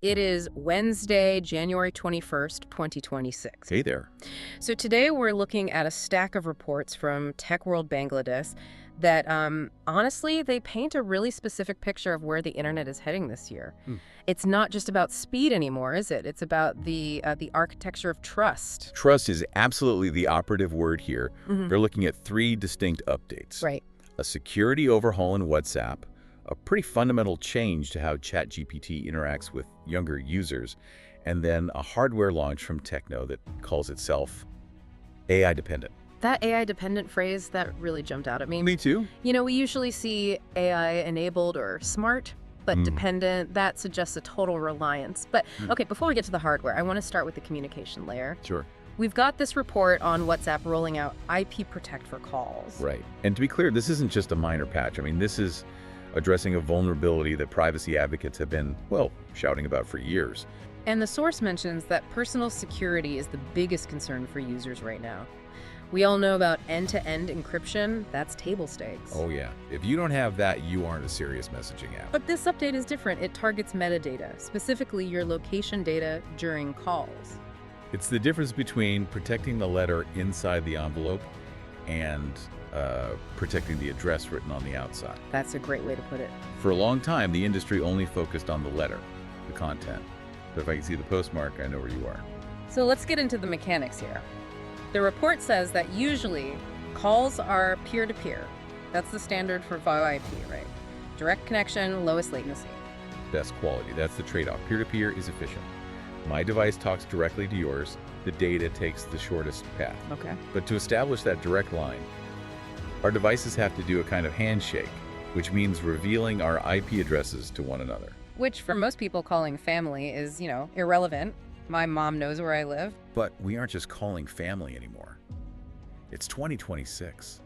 It is Wednesday, January 21st, 2026. Hey there. So today we're looking at a stack of reports from TechWorld Bangladesh that, honestly, they paint a really specific picture of where the internet is heading this year. Hmm. It's not just about speed anymore, is it? It's about the architecture of trust. Trust is absolutely the operative word here. They're looking at three distinct updates. Right. A security overhaul in WhatsApp, a pretty fundamental change to how ChatGPT interacts with younger users, and then a hardware launch from Tecno that calls itself AI dependent. That AI-dependent phrase, that really jumped out at me. Me too. You know, we usually see AI-enabled or smart, but dependent. That suggests a total reliance. But, okay, before we get to the hardware, I want to start with the communication layer. Sure. We've got this report on WhatsApp rolling out IP Protect for calls. Right. And to be clear, this isn't just a minor patch. I mean, this is addressing a vulnerability that privacy advocates have been, well, shouting about for years. And the source mentions that personal security is the biggest concern for users right now. We all know about end-to-end encryption. That's table stakes. Oh yeah. If you don't have that, you aren't a serious messaging app. But this update is different. It targets metadata, specifically your location data during calls. It's the difference between protecting the letter inside the envelope and protecting the address written on the outside. That's a great way to put it. For a long time, the industry only focused on the letter, the content. But if I can see the postmark, I know where you are. So let's get into the mechanics here. The report says that usually calls are peer-to-peer. That's the standard for VoIP, right? Direct connection, lowest latency. Best quality, that's the trade-off. Peer-to-peer is efficient. My device talks directly to yours. The data takes the shortest path. Okay. But to establish that direct line, our devices have to do a kind of handshake, which means revealing our IP addresses to one another. Which for most people calling family is, irrelevant. My mom knows where I live. But we aren't just calling family anymore. It's 2026.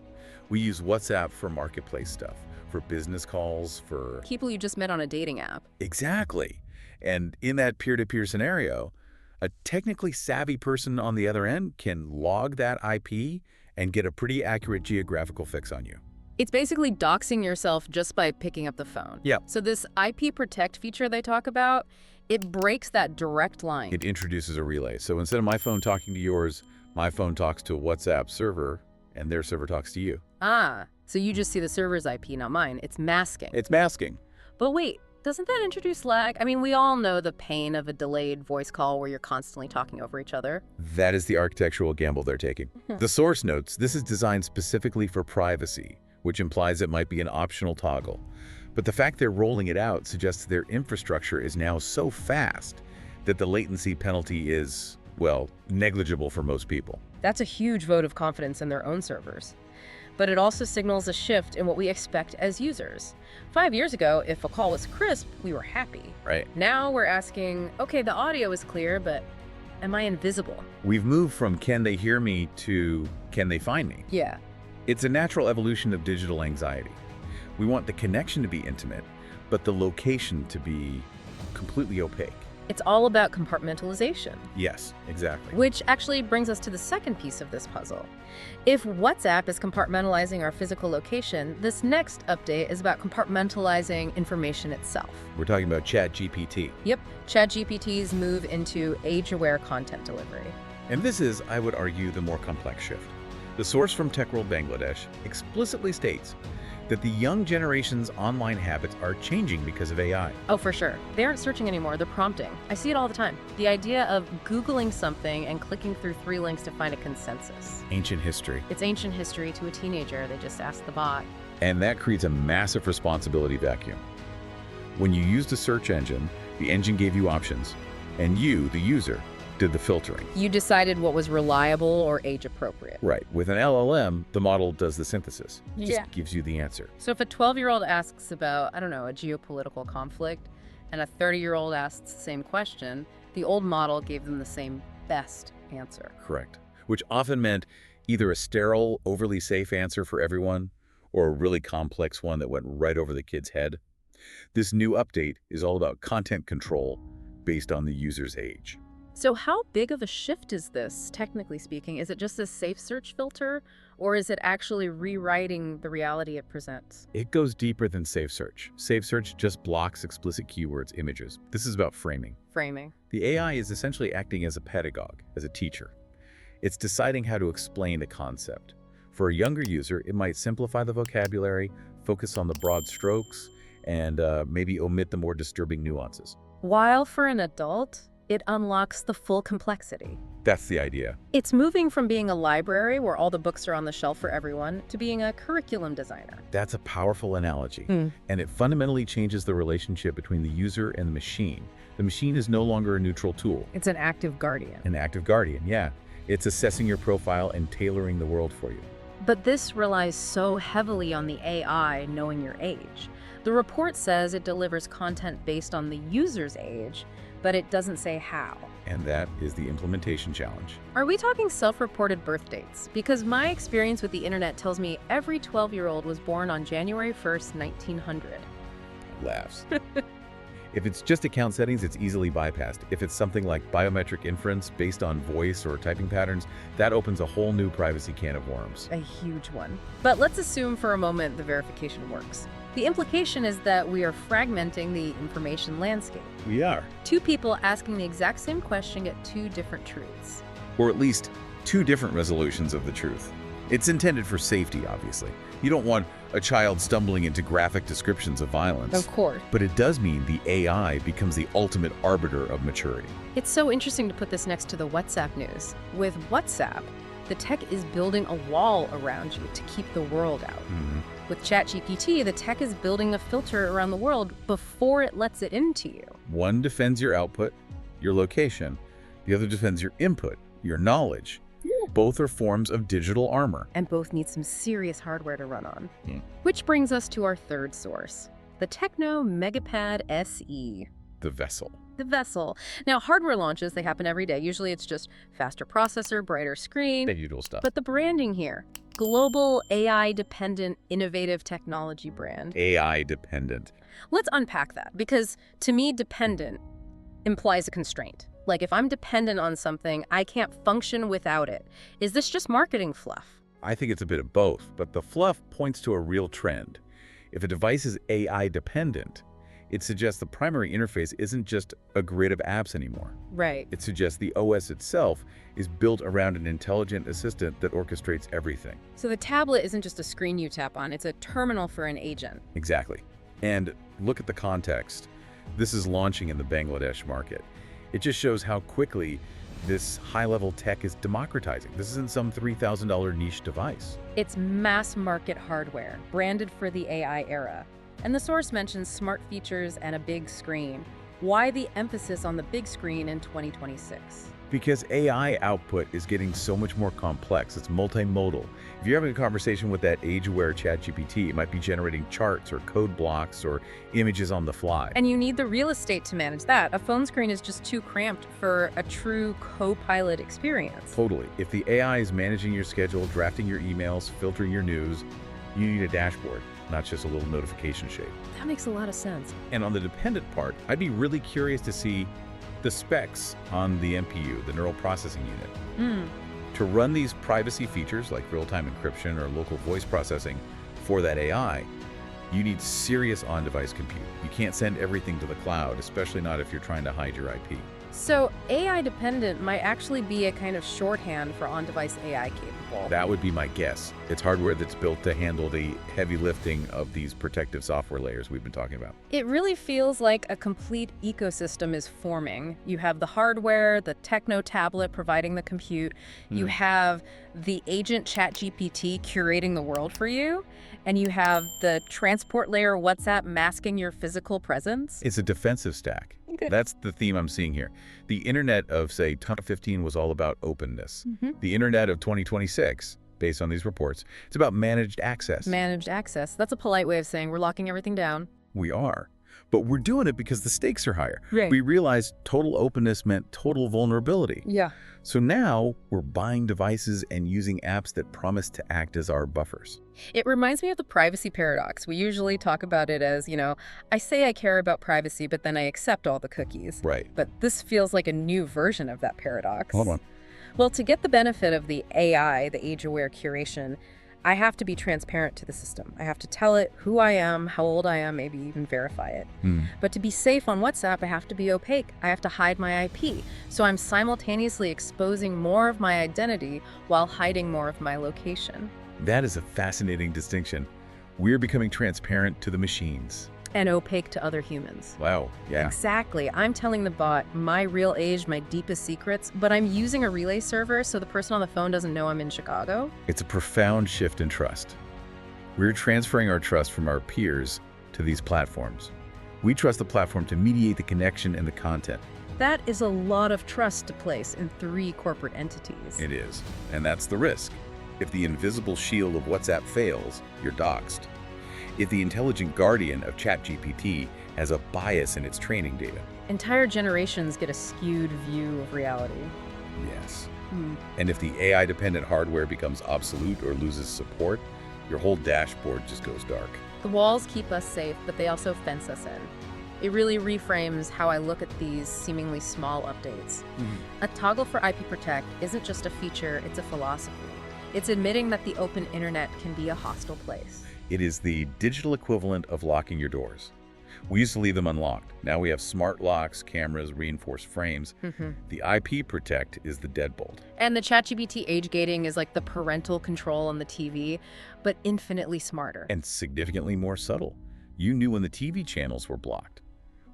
We use WhatsApp for marketplace stuff, for business calls, for... People you just met on a dating app. Exactly. And in that peer-to-peer scenario, a technically savvy person on the other end can log that IP and get a pretty accurate geographical fix on you. It's basically doxing yourself just by picking up the phone. Yeah. So this IP Protect feature they talk about, it breaks that direct line. It introduces a relay. So instead of my phone talking to yours, my phone talks to a WhatsApp server, and their server talks to you. Ah, so you just see the server's IP, not mine. It's masking. It's masking. But wait, doesn't that introduce lag? I mean, we all know the pain of a delayed voice call where you're constantly talking over each other. That is the architectural gamble they're taking. The source notes this is designed specifically for privacy, which implies it might be an optional toggle. But the fact they're rolling it out suggests their infrastructure is now so fast that the latency penalty is, well, negligible for most people. That's a huge vote of confidence in their own servers. But it also signals a shift in what we expect as users. 5 years ago, if a call was crisp, we were happy. Right. Now we're asking, okay, the audio is clear, but am I invisible? We've moved from can they hear me to can they find me? Yeah. It's a natural evolution of digital anxiety. We want the connection to be intimate, but the location to be completely opaque. It's all about compartmentalization. Yes, exactly. Which actually brings us to the second piece of this puzzle. If WhatsApp is compartmentalizing our physical location, this next update is about compartmentalizing information itself. We're talking about ChatGPT. Yep, ChatGPT's move into age-aware content delivery. And this is, I would argue, the more complex shift. The source from TechWorld Bangladesh explicitly states that the young generation's online habits are changing because of AI. Oh, for sure. They aren't searching anymore, they're prompting. I see it all the time. The idea of Googling something and clicking through 3 links to find a consensus. Ancient history. It's ancient history to a teenager. They just asked the bot. And that creates a massive responsibility vacuum. When you used a search engine, the engine gave you options, and you, the user, did the filtering. You decided what was reliable or age-appropriate. Right. With an LLM, the model does the synthesis. It Yeah. just gives you the answer. So if a 12-year-old asks about, I don't know, a geopolitical conflict, and a 30-year-old asks the same question, the old model gave them the same best answer. Correct. Which often meant either a sterile, overly safe answer for everyone, or a really complex one that went right over the kid's head. This new update is all about content control based on the user's age. So how big of a shift is this, technically speaking? Is it just a safe search filter, or is it actually rewriting the reality it presents? It goes deeper than Safe Search. Safe Search just blocks explicit keywords, images. This is about framing. Framing. The AI is essentially acting as a pedagogue, as a teacher. It's deciding how to explain a concept. For a younger user, it might simplify the vocabulary, focus on the broad strokes, and maybe omit the more disturbing nuances. While for an adult, it unlocks the full complexity. That's the idea. It's moving from being a library where all the books are on the shelf for everyone to being a curriculum designer. That's a powerful analogy, and it fundamentally changes the relationship between the user and the machine. The machine is no longer a neutral tool. It's an active guardian. An active guardian, yeah. It's assessing your profile and tailoring the world for you. But this relies so heavily on the AI knowing your age. The report says it delivers content based on the user's age, but it doesn't say how. And that is the implementation challenge. Are we talking self-reported birth dates? Because my experience with the internet tells me every 12-year-old was born on January 1st, 1900. Laughs. If it's just account settings, it's easily bypassed. If it's something like biometric inference based on voice or typing patterns, that opens a whole new privacy can of worms. A huge one. But let's assume for a moment the verification works. The implication is that we are fragmenting the information landscape. We are. Two people asking the exact same question get two different truths. Or at least two different resolutions of the truth. It's intended for safety, obviously. You don't want a child stumbling into graphic descriptions of violence. Of course. But it does mean the AI becomes the ultimate arbiter of maturity. It's so interesting to put this next to the WhatsApp news. With WhatsApp, the tech is building a wall around you to keep the world out. With ChatGPT, the tech is building a filter around the world before it lets it into you. One defends your output, your location. The other defends your input, your knowledge. Both are forms of digital armor. And both need some serious hardware to run on. Which brings us to our third source, the Tecno Megapad SE. The vessel. The vessel. Now, hardware launches, they happen every day. Usually it's just faster processor, brighter screen. The usual stuff. But the branding here, global AI-dependent innovative technology brand. AI-dependent. Let's unpack that, because to me, dependent implies a constraint. Like if I'm dependent on something, I can't function without it. Is this just marketing fluff? I think it's a bit of both, but the fluff points to a real trend. If a device is AI-dependent, it suggests the primary interface isn't just a grid of apps anymore. Right. It suggests the OS itself is built around an intelligent assistant that orchestrates everything. So the tablet isn't just a screen you tap on, it's a terminal for an agent. Exactly. And look at the context. This is launching in the Bangladesh market. It just shows how quickly this high-level tech is democratizing. This isn't some $3,000 niche device. It's mass market hardware, branded for the AI era. And the source mentions smart features and a big screen. Why the emphasis on the big screen in 2026? Because AI output is getting so much more complex. It's multimodal. If you're having a conversation with that age-aware ChatGPT, it might be generating charts or code blocks or images on the fly. And you need the real estate to manage that. A phone screen is just too cramped for a true co-pilot experience. Totally. If the AI is managing your schedule, drafting your emails, filtering your news, you need a dashboard, not just a little notification shape. That makes a lot of sense. And on the dependent part, I'd be really curious to see the specs on the NPU, the neural processing unit. To run these privacy features like real-time encryption or local voice processing for that AI, you need serious on-device compute. You can't send everything to the cloud, especially not if you're trying to hide your IP. So AI dependent might actually be a kind of shorthand for on-device AI capable. That would be my guess. It's hardware that's built to handle the heavy lifting of these protective software layers we've been talking about. It really feels like a complete ecosystem is forming. You have the hardware, the Tecno tablet providing the compute, you have the agent ChatGPT curating the world for you, and you have the transport layer WhatsApp masking your physical presence. It's a defensive stack. That's the theme I'm seeing here. The internet of, say, 2015 was all about openness. The internet of 2026, based on these reports, it's about managed access. Managed access. That's a polite way of saying we're locking everything down. We are. But we're doing it because the stakes are higher. Right. We realized total openness meant total vulnerability. Yeah. So now we're buying devices and using apps that promise to act as our buffers. It reminds me of the privacy paradox. We usually talk about it as, I say I care about privacy, but then I accept all the cookies. Right. But this feels like a new version of that paradox. Hold on. Well, to get the benefit of the AI, the age-aware curation, I have to be transparent to the system. I have to tell it who I am, how old I am, maybe even verify it. But to be safe on WhatsApp, I have to be opaque. I have to hide my IP. So I'm simultaneously exposing more of my identity while hiding more of my location. That is a fascinating distinction. We're becoming transparent to the machines. And opaque to other humans. Wow, yeah. Exactly. I'm telling the bot my real age, my deepest secrets, but I'm using a relay server so the person on the phone doesn't know I'm in Chicago. It's a profound shift in trust. We're transferring our trust from our peers to these platforms. We trust the platform to mediate the connection and the content. That is a lot of trust to place in 3 corporate entities. It is, and that's the risk. If the invisible shield of WhatsApp fails, you're doxxed. If the intelligent guardian of ChatGPT has a bias in its training data. Entire generations get a skewed view of reality. Yes. And if the AI-dependent hardware becomes obsolete or loses support, your whole dashboard just goes dark. The walls keep us safe, but they also fence us in. It really reframes how I look at these seemingly small updates. A toggle for IP Protect isn't just a feature, it's a philosophy. It's admitting that the open internet can be a hostile place. It is the digital equivalent of locking your doors. We used to leave them unlocked. Now we have smart locks, cameras, reinforced frames. The IP Protect is the deadbolt. And the ChatGPT age gating is like the parental control on the TV, but infinitely smarter. And significantly more subtle. You knew when the TV channels were blocked.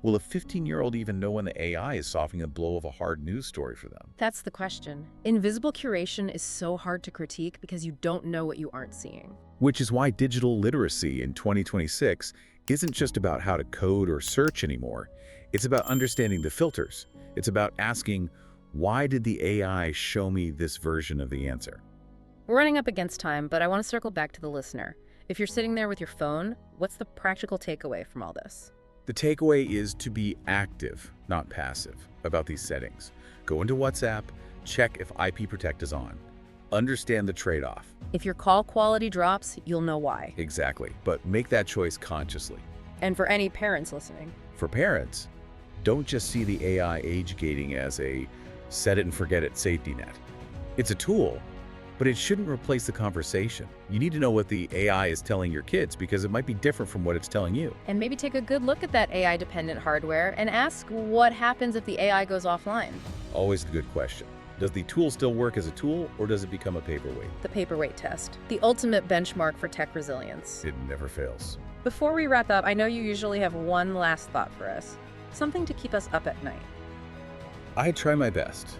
Will a 15-year-old even know when the AI is softening the blow of a hard news story for them? That's the question. Invisible curation is so hard to critique because you don't know what you aren't seeing. Which is why digital literacy in 2026 isn't just about how to code or search anymore. It's about understanding the filters. It's about asking, why did the AI show me this version of the answer? We're running up against time, but I want to circle back to the listener. If you're sitting there with your phone, what's the practical takeaway from all this? The takeaway is to be active, not passive, about these settings. Go into WhatsApp, check if IP Protect is on. Understand the trade-off. If your call quality drops, you'll know why. Exactly, but make that choice consciously. And for any parents listening. For parents, don't just see the AI age gating as a set it and forget it safety net. It's a tool, but it shouldn't replace the conversation. You need to know what the AI is telling your kids because it might be different from what it's telling you. And maybe take a good look at that AI-dependent hardware and ask what happens if the AI goes offline. Always the good question. Does the tool still work as a tool, or does it become a paperweight? The paperweight test, the ultimate benchmark for tech resilience. It never fails. Before we wrap up, I know you usually have one last thought for us. Something to keep us up at night. I try my best.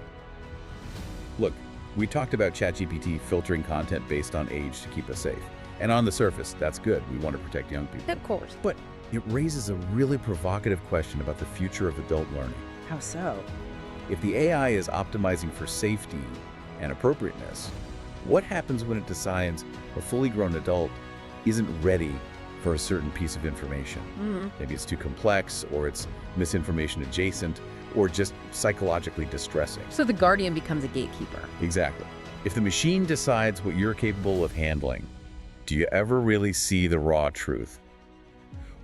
Look, we talked about ChatGPT filtering content based on age to keep us safe. And on the surface, that's good. We want to protect young people. Of course. But it raises a really provocative question about the future of adult learning. How so? If the AI is optimizing for safety and appropriateness, what happens when it decides a fully grown adult isn't ready for a certain piece of information? Maybe it's too complex, or it's misinformation adjacent, or just psychologically distressing. So the guardian becomes a gatekeeper. Exactly. If the machine decides what you're capable of handling, do you ever really see the raw truth?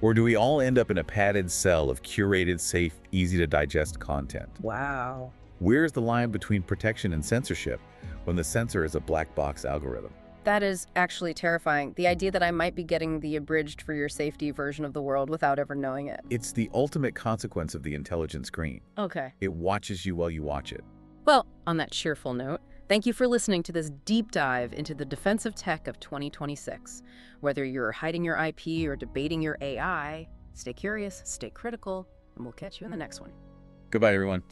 Or do we all end up in a padded cell of curated, safe, easy-to-digest content? Wow. Where's the line between protection and censorship when the censor is a black box algorithm? That is actually terrifying. The idea that I might be getting the abridged for your safety version of the world without ever knowing it. It's the ultimate consequence of the intelligent screen. Okay. It watches you while you watch it. Well, on that cheerful note, thank you for listening to this deep dive into the defensive tech of 2026. Whether you're hiding your IP or debating your AI, stay curious, stay critical, and we'll catch you in the next one. Goodbye, everyone.